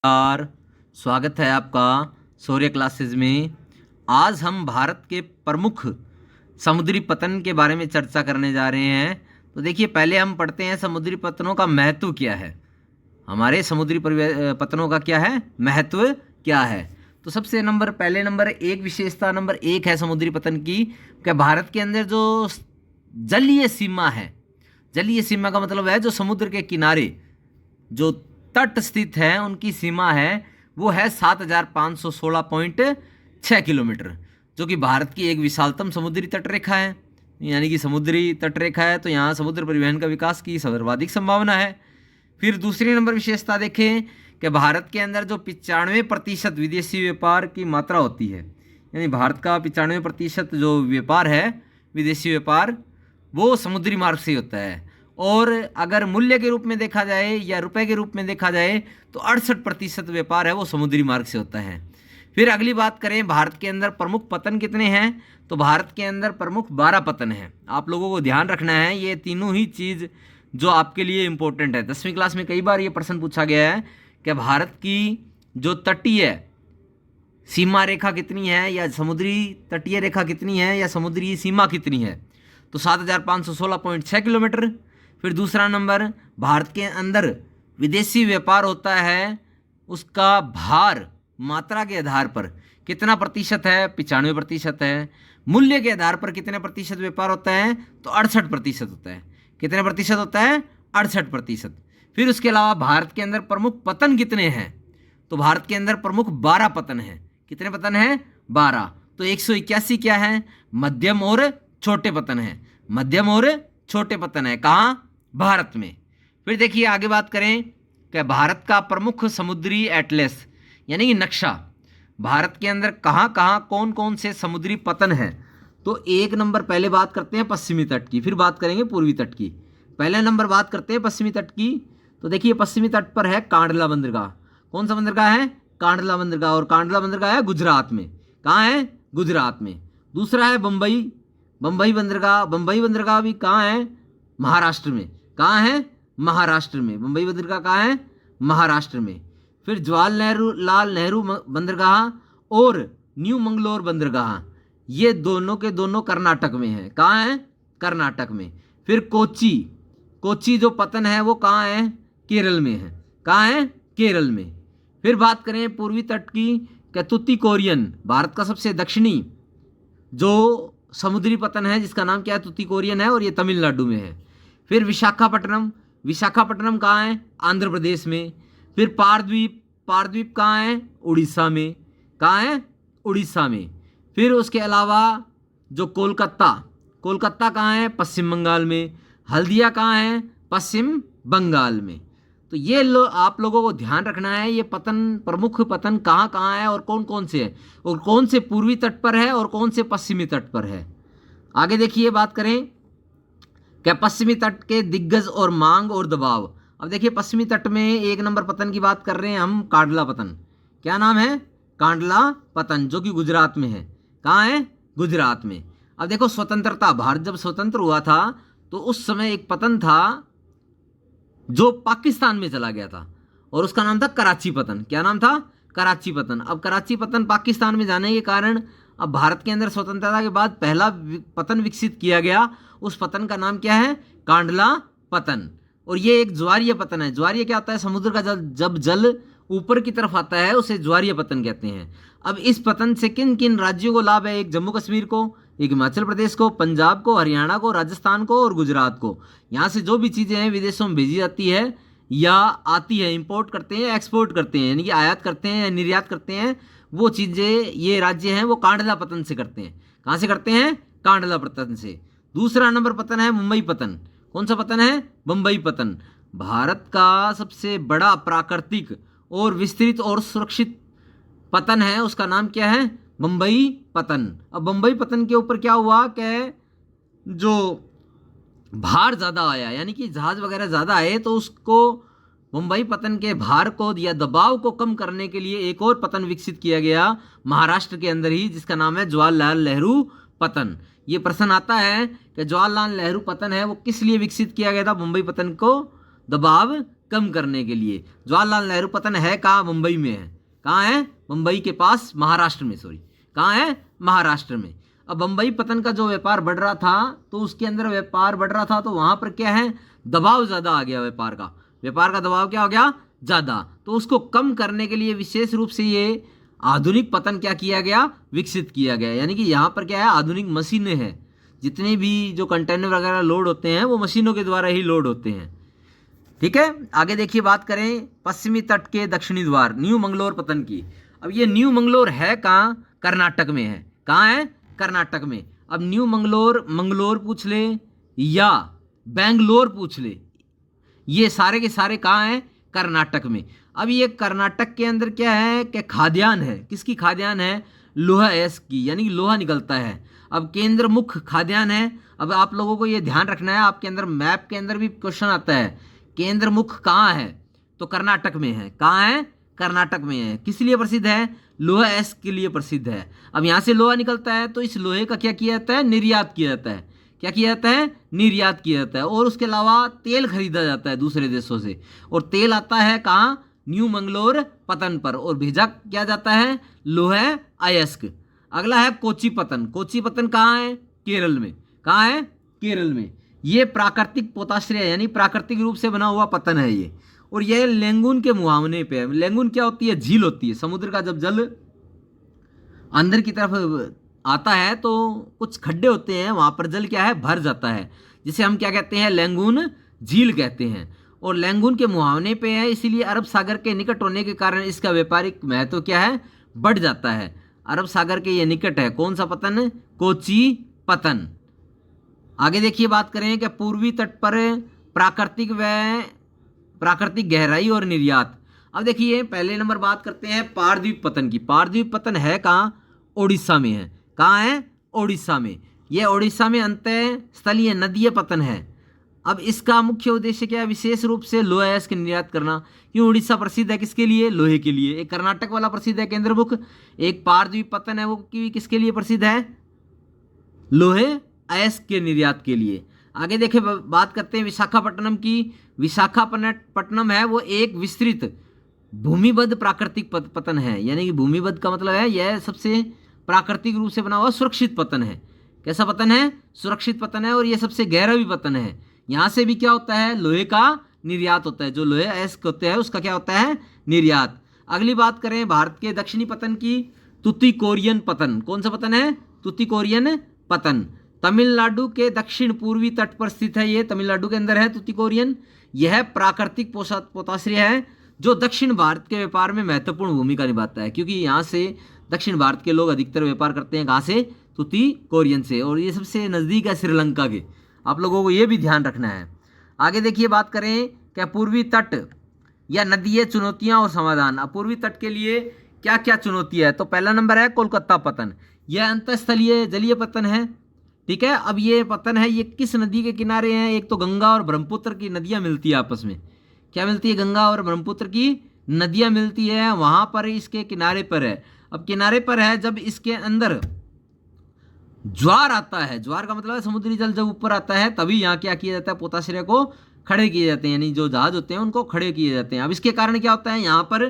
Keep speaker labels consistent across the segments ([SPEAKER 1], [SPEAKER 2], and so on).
[SPEAKER 1] नमस्कार। स्वागत है आपका शौर्य क्लासेस में। आज हम भारत के प्रमुख समुद्री पतन के बारे में चर्चा करने जा रहे हैं। तो देखिए, पहले हम पढ़ते हैं समुद्री पतनों का महत्व क्या है। हमारे समुद्री पतनों का क्या है, महत्व क्या है। तो सबसे पहले नंबर एक विशेषता नंबर एक है समुद्री पतन की, कि भारत के अंदर जो जलीय सीमा है, जलीय सीमा का मतलब है जो समुद्र के किनारे जो तट स्थित है उनकी सीमा है वो है 7,516.6 किलोमीटर, जो कि भारत की एक विशालतम समुद्री तटरेखा है। यानी कि समुद्री तटरेखा है तो यहाँ समुद्र परिवहन का विकास की सर्वाधिक संभावना है। फिर दूसरी नंबर विशेषता देखें कि भारत के अंदर जो 95% विदेशी व्यापार की मात्रा होती है, यानी भारत का 95% जो व्यापार है, विदेशी व्यापार, वो समुद्री मार्ग से होता है। और अगर मूल्य के रूप में देखा जाए या रुपए के रूप में देखा जाए तो 68% व्यापार है वो समुद्री मार्ग से होता है। फिर अगली बात करें, भारत के अंदर प्रमुख पतन कितने हैं, तो भारत के अंदर प्रमुख 12 पतन हैं। आप लोगों को ध्यान रखना है ये तीनों ही चीज़ जो आपके लिए इम्पोर्टेंट है। 10वीं क्लास में कई बार ये प्रश्न पूछा गया है कि भारत की जो तटीय सीमा रेखा कितनी है, या समुद्री तटीय रेखा कितनी है, या समुद्री सीमा कितनी है, तो 7,516.6 किलोमीटर। फिर दूसरा नंबर, भारत के अंदर विदेशी व्यापार होता है, उसका भार मात्रा के आधार पर कितना प्रतिशत है, 95% है। मूल्य के आधार पर कितने प्रतिशत व्यापार होता है, तो 68% होता है। कितने प्रतिशत होता है, 68%। फिर उसके अलावा भारत के अंदर प्रमुख पतन कितने हैं, तो भारत के अंदर प्रमुख 12 पतन हैं। कितने पतन हैं, 12। तो 181 क्या है, मध्यम और छोटे पतन हैं। मध्यम और छोटे पतन है कहाँ, भारत में। फिर देखिए आगे बात करें कि भारत का प्रमुख समुद्री एटलस यानी कि नक्शा, भारत के अंदर कहाँ कहाँ कौन कौन से समुद्री पतन हैं। तो एक नंबर पहले बात करते हैं पश्चिमी तट की, फिर बात करेंगे पूर्वी तट की। पहले नंबर बात करते हैं पश्चिमी तट की। तो देखिए पश्चिमी तट पर है कांडला बंदरगाह। कौन सा बंदरगाह है, कांडला बंदरगाह। और कांडला बंदरगाह है गुजरात में। कहाँ है, गुजरात में। दूसरा है बम्बई, बम्बई बंदरगाह। बम्बई बंदरगाह भी कहाँ है, महाराष्ट्र में। कहाँ है, महाराष्ट्र में। बम्बई बंदरगाह कहाँ है, महाराष्ट्र में। फिर जवाहरलाल नेहरू बंदरगाह और न्यू मंगलोर बंदरगाह, ये दोनों के दोनों कर्नाटक में है। कहाँ है, कर्नाटक में। फिर कोच्चि, कोच्चि जो पतन है वो कहाँ है, केरल में है। कहाँ है, केरल में। फिर बात करें पूर्वी तट की, तुतीकोरियन, भारत का सबसे दक्षिणी जो समुद्री पतन है जिसका नाम क्या है, तुतीकोरियन है, और ये तमिलनाडु में है। फिर विशाखापट्टनम, विशाखापट्टनम कहाँ है, आंध्र प्रदेश में। फिर पारद्वीप, पारद्वीप कहाँ है, उड़ीसा में। कहाँ है, उड़ीसा में। फिर उसके अलावा जो कोलकाता, कोलकाता कहाँ है, पश्चिम बंगाल में। हल्दिया कहाँ है, पश्चिम बंगाल में। तो ये आप लोगों को ध्यान रखना है, ये पतन, प्रमुख पतन कहाँ कहाँ है और कौन कौन से है, और कौन से पूर्वी तट पर है और कौन से पश्चिमी तट पर है। आगे देखिए बात करें क्या, पश्चिमी तट के दिग्गज और मांग और दबाव। अब देखिए पश्चिमी तट में एक नंबर पतन की बात कर रहे हैं हम, कांडला पतन। क्या नाम है, कांडला पतन, जो कि गुजरात में है। कहाँ है, गुजरात में। अब देखो स्वतंत्रता, भारत जब स्वतंत्र हुआ था तो उस समय एक पतन था जो पाकिस्तान में चला गया था, और उसका नाम था कराची पतन। क्या नाम था, कराची पतन। अब कराची पतन पाकिस्तान में जाने के कारण अब भारत के अंदर स्वतंत्रता के बाद पहला पतन विकसित किया गया, उस पतन का नाम क्या है, कांडला पतन। और ये एक ज्वारीय पतन है। ज्वारीय क्या होता है, समुद्र का जल, जब जल ऊपर की तरफ आता है उसे ज्वारीय पतन कहते हैं। अब इस पतन से किन किन राज्यों को लाभ है, एक जम्मू कश्मीर को, एक हिमाचल प्रदेश को, पंजाब को, हरियाणा को, राजस्थान को और गुजरात को। यहाँ से जो भी चीज़ें हैं विदेशों में भेजी जाती है या आती है, इंपोर्ट करते हैं, एक्सपोर्ट करते हैं, यानी कि आयात करते हैं या निर्यात करते हैं, वो चीज़ें ये राज्य हैं वो कांडला पतन से करते हैं। कहाँ से करते हैं, कांडला पतन से। दूसरा नंबर पतन है मुंबई पतन। कौन सा पतन है, मुंबई पतन। भारत का सबसे बड़ा प्राकृतिक और विस्तृत और सुरक्षित पतन है, उसका नाम क्या है, मुंबई पतन। अब मुंबई पतन के ऊपर क्या हुआ कि जो भार ज़्यादा आया, यानी कि जहाज़ वगैरह ज़्यादा आए, तो उसको मुंबई पतन के भार को या दबाव को कम करने के लिए एक और पतन विकसित किया गया महाराष्ट्र के अंदर ही, जिसका नाम है जवाहरलाल नेहरू पतन। ये प्रश्न आता है कि जवाहरलाल नेहरू पतन है वो किस लिए विकसित किया गया था, मुंबई पतन को दबाव कम करने के लिए। जवाहरलाल नेहरू पतन है कहाँ? मुंबई में है। कहाँ है? मुंबई के पास, महाराष्ट्र में, सॉरी, कहाँ है? महाराष्ट्र में। अब बम्बई पतन का जो व्यापार बढ़ रहा था, तो उसके अंदर व्यापार बढ़ रहा था, तो वहाँ पर क्या है, दबाव ज़्यादा आ गया व्यापार का दबाव क्या हो गया? ज़्यादा। तो उसको कम करने के लिए विशेष रूप से ये आधुनिक पतन क्या किया गया? विकसित किया गया। यानी कि यहाँ पर क्या है, आधुनिक मशीनें हैं। जितने भी जो कंटेनर वगैरह लोड होते हैं वो मशीनों के द्वारा ही लोड होते हैं। ठीक है, आगे देखिए, बात करें पश्चिमी तट के दक्षिणी द्वार न्यू मंगलोर पतन की। अब ये न्यू मंगलोर है कहाँ? कर्नाटक में है। कहाँ है? कर्नाटक में। अब न्यू मंगलोर, मंगलोर पूछ ले या बेंगलोर पूछ ले, ये सारे के सारे कहाँ हैं? कर्नाटक में। अब ये कर्नाटक के अंदर क्या है कि खाद्यान्न है। किसकी खाद्यान्न है? लोहा एस की, यानी कि लोहा निकलता है। अब केंद्र मुख्य खाद्यान्न है। अब आप लोगों को ये ध्यान रखना है, आपके अंदर मैप के अंदर भी क्वेश्चन आता है, केंद्र मुख्य कहाँ है? तो कर्नाटक में है। कहाँ है? कर्नाटक में है। किस लिए प्रसिद्ध है? लोहा एस के लिए प्रसिद्ध है। अब यहाँ से लोहा निकलता है, तो इस लोहे का क्या किया जाता है? निर्यात किया जाता है। क्या किया जाता है? निर्यात किया जाता है। और उसके अलावा तेल खरीदा जाता है दूसरे देशों से, और तेल आता है कहाँ? न्यू मंगलोर पतन पर, और भेजा क्या जाता है? लोहे अयस्क। अगला है कोची पतन। कोची पतन कहाँ है? केरल में। कहाँ है? केरल में। ये प्राकृतिक पोताश्रय यानी प्राकृतिक रूप से बना हुआ पतन है ये, और यह लेंगुन के मुहावने पे है। लेंगुन क्या होती है? झील होती है। समुद्र का जब जल अंदर की तरफ आता है तो कुछ खड्डे होते हैं, वहाँ पर जल क्या है? भर जाता है, जिसे हम क्या कहते हैं? लेंगुन झील कहते हैं। और लेंगुन के मुहावने पे है, इसीलिए अरब सागर के निकट होने के कारण इसका व्यापारिक महत्व क्या है? बढ़ जाता है। अरब सागर के ये निकट है। कौन सा पतन? कोची पतन। आगे देखिए, बात करें कि पूर्वी तट पर प्राकृतिक गहराई और निर्यात। अब देखिए, पहले नंबर बात करते हैं पारद्वीप पतन की। पारद्वीप पतन है कहाँ? ओडिशा में है। कहाँ है? ओडिशा में। यह ओडिशा में अंतः स्थलीय नदीय पतन है। अब इसका मुख्य उद्देश्य क्या है? विशेष रूप से लोहा अयस्क निर्यात करना। क्यों उड़ीसा प्रसिद्ध है? किसके लिए? लोहे के लिए। एक कर्नाटक वाला प्रसिद्ध है केंद्रमुख, एक पारद्वीप पतन है वो किसके लिए प्रसिद्ध है? लोहे अयस्क के निर्यात के लिए। आगे देखें, बात करते हैं विशाखापट्टनम की। विशाखापट्टनम है वो एक विस्तृत भूमिबद्ध प्राकृतिक पतन है। यानी कि भूमिबद्ध का मतलब है यह सबसे प्राकृतिक रूप से बना हुआ सुरक्षित पतन है। कैसा पतन है? सुरक्षित पतन है, और यह सबसे गहरा भी पतन है। यहाँ से भी क्या होता है? लोहे का निर्यात होता है। जो लोहे अयस्क होते हैं उसका क्या होता है? निर्यात। अगली बात करें भारत के दक्षिणी पतन की, तुतिकोरियन पतन। कौन सा पतन है? तुतिकोरियन पतन। तमिलनाडु के दक्षिण पूर्वी तट पर स्थित है। ये तमिलनाडु के अंदर है तुतिकोरियन। यह प्राकृतिक पोताश्रय है जो दक्षिण भारत के व्यापार में महत्वपूर्ण भूमिका निभाता है, क्योंकि यहाँ से दक्षिण भारत के लोग अधिकतर व्यापार करते हैं। कहाँ से? तुतिकोरियन से। और ये सबसे नज़दीक है श्रीलंका के। आप लोगों को ये भी ध्यान रखना है। आगे देखिए, बात करें क्या पूर्वी तट या नदीय चुनौतियां और समाधान। अब पूर्वी तट के लिए क्या क्या चुनौतियां है? तो पहला नंबर है कोलकाता पतन। यह अंतःस्थलीय जलीय पतन है। ठीक है, अब ये पतन है, ये किस नदी के किनारे हैं? एक तो गंगा और ब्रह्मपुत्र की नदियां मिलती है आपस में। क्या मिलती है? गंगा और ब्रह्मपुत्र की नदियां मिलती है, वहां पर इसके किनारे पर है। अब किनारे पर है, जब इसके अंदर ज्वार आता है, ज्वार का मतलब है समुद्री जल जब ऊपर आता है, तभी यहाँ क्या किया जाता है? पोताश्रय को खड़े किए जाते हैं, यानी जो जहाज होते हैं उनको खड़े किए जाते हैं। अब इसके कारण क्या होता है? यहाँ पर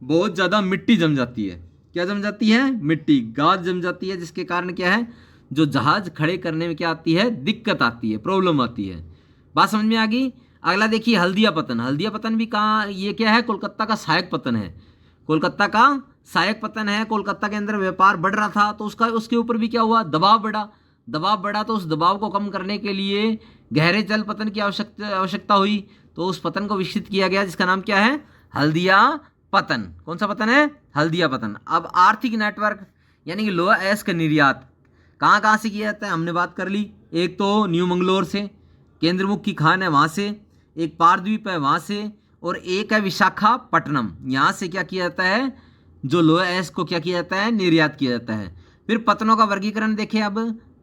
[SPEAKER 1] बहुत ज़्यादा मिट्टी जम जाती है। क्या जम जाती है? मिट्टी, गाद जम जाती है, जिसके कारण क्या है? जो जहाज खड़े करने में क्या आती है? दिक्कत आती है, प्रॉब्लम आती है। बात समझ में आ गई? अगला देखिए हल्दिया पतन। हल्दिया पतन भी कहाँ? ये क्या है? कोलकाता का सहायक पतन है। कोलकाता का सहायक पतन है। कोलकाता के अंदर व्यापार बढ़ रहा था, तो उसके ऊपर भी क्या हुआ? दबाव बढ़ा। तो उस दबाव को कम करने के लिए गहरे जल पतन की आवश्यकता हुई, तो उस पतन को विकसित किया गया, जिसका नाम क्या है? हल्दिया पतन। कौन सा पतन है? हल्दिया पतन। अब आर्थिक नेटवर्क यानी कि लोहा अयस्क निर्यात कहाँ कहाँ से किया जाता है? हमने बात कर ली। एक तो न्यू मंगलोर से, केंद्रमुख की खान है वहाँ से, एक पारद्वीप है वहाँ से, और एक है विशाखापट्टनम। यहाँ से क्या किया जाता है? जो लोहा अयस्क को क्या किया जाता है? निर्यात किया जाता है। फिर पतनों का वर्गीकरण देखें। अब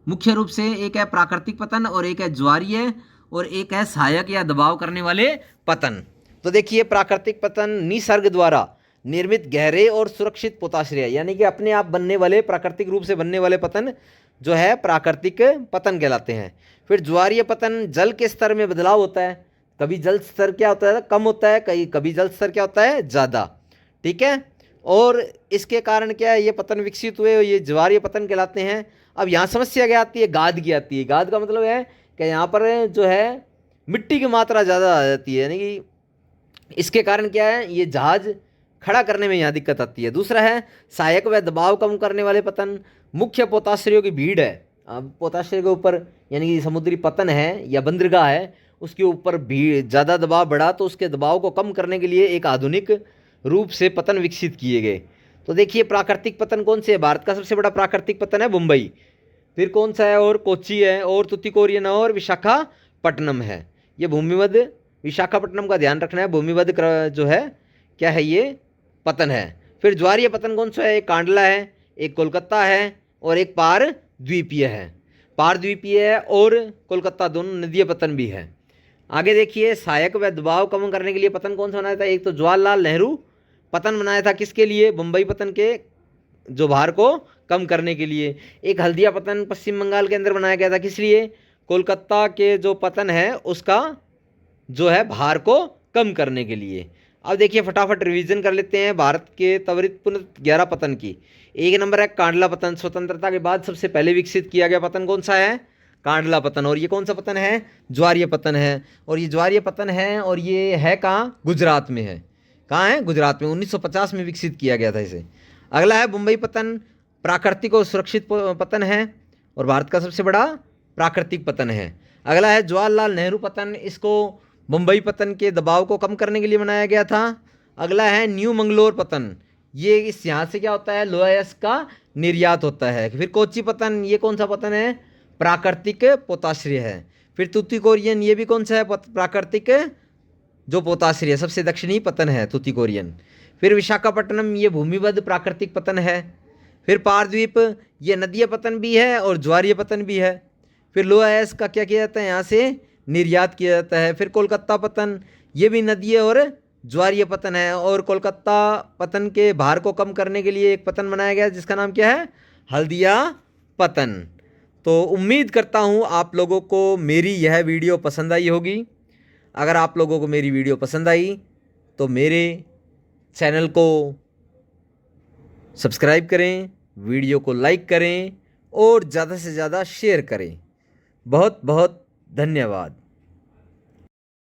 [SPEAKER 1] मुख्य रूप से एक है प्राकृतिक पतन, और एक है ज्वारीय, और एक है सहायक या दबाव करने वाले पतन। तो देखिए, प्राकृतिक पतन निसर्ग द्वारा निर्मित गहरे और सुरक्षित पोताश्रय, यानी कि अपने आप बनने वाले, प्राकृतिक रूप से बनने वाले पतन जो है प्राकृतिक पतन कहलाते हैं। फिर ज्वारीय पतन, जल के स्तर में बदलाव होता है, कभी जल स्तर क्या होता है, कम होता है, कभी जल स्तर क्या होता है, ज़्यादा। ठीक है, और इसके कारण क्या है, ये पतन विकसित हुए, ये ज्वारीय पतन कहलाते हैं। अब यहाँ समस्या क्या आती है, गाद की आती है। गाद का मतलब है कि यहाँ पर जो है मिट्टी की मात्रा ज़्यादा आ जाती है, यानी कि इसके कारण क्या है, ये जहाज खड़ा करने में यहाँ दिक्कत आती है। दूसरा है सहायक व दबाव कम करने वाले पतन। मुख्य पोताश्रयों की भीड़ है। अब पोताश्रय के ऊपर यानी कि समुद्री पतन है या बंदरगाह है, उसके ऊपर भीड़ ज़्यादा दबाव बढ़ा, तो उसके दबाव को कम करने के लिए एक आधुनिक रूप से पतन विकसित किए गए। तो देखिए प्राकृतिक पतन कौन से है, भारत का सबसे बड़ा प्राकृतिक पतन है मुंबई, फिर कौन सा है, और कोच्चि है, और तुतिकोरियन है, और विशाखापट्टनम है। ये भूमिमध्य विशाखापट्टनम का ध्यान रखना है, भूमिमध्य जो है क्या है, ये पतन है। फिर ज्वारीय पतन कौन सा है, एक कांडला है, एक कोलकाता है, और एक पार द्वीपीय है। पार द्वीपीय है और कोलकाता दोनों नदीय पतन भी है। आगे देखिए सहायक व दबाव कम करने के लिए पतन कौन सा बनाया था, एक तो जवाहरलाल नेहरू पतन बनाया था, किसके लिए, मुंबई पतन के जो भार को कम करने के लिए। एक हल्दिया पतन पश्चिम बंगाल के अंदर बनाया गया था, किस लिए, कोलकाता के जो पतन है उसका जो है भार को कम करने के लिए। अब देखिए फटाफट रिवीजन कर लेते हैं भारत के त्वरित पुनः 11 पतन की। एक नंबर है कांडला पतन, स्वतंत्रता के बाद सबसे पहले विकसित किया गया पतन कौन सा है, कांडला पतन। और ये कौन सा पतन है, ज्वारीय पतन है। और ये ज्वारीय पतन है, और ये है कहाँ, गुजरात में है। कहाँ है, गुजरात में। 1950 में विकसित किया गया था इसे। अगला है मुंबई पतन, प्राकृतिक और सुरक्षित पतन है, और भारत का सबसे बड़ा प्राकृतिक पतन है। अगला है जवाहरलाल नेहरू पतन, इसको मुंबई पतन के दबाव को कम करने के लिए बनाया गया था। अगला है न्यू मंगलोर पतन, ये इस यहाँ से क्या होता है, लोहा अयस्क का निर्यात होता है। फिर कोच्चि पतन, ये कौन सा पतन है, प्राकृतिक पोताश्रय है। फिर तुतिकोरियन, ये भी कौन सा है, प्राकृतिक जो पोताश्रय, सबसे दक्षिणी पतन है तुतिकोरियन। फिर विशाखापट्टनम, ये भूमिबद्ध प्राकृतिक पतन है। फिर पारद्वीप, ये नदीय पतन भी है और ज्वारीय पतन भी है। फिर लोहा अयस्क का क्या किया जाता है, यहाँ से निर्यात किया जाता है। फिर कोलकाता पतन, ये भी नदीय और ज्वारीय पतन है। और कोलकाता पतन के भार को कम करने के लिए एक पतन बनाया गया जिसका नाम क्या है, हल्दिया पतन। तो उम्मीद करता हूँ आप लोगों को मेरी यह वीडियो पसंद आई होगी। अगर आप लोगों को मेरी वीडियो पसंद आई तो मेरे चैनल को सब्सक्राइब करें, वीडियो को लाइक करें और ज़्यादा से ज़्यादा शेयर करें। बहुत बहुत धन्यवाद।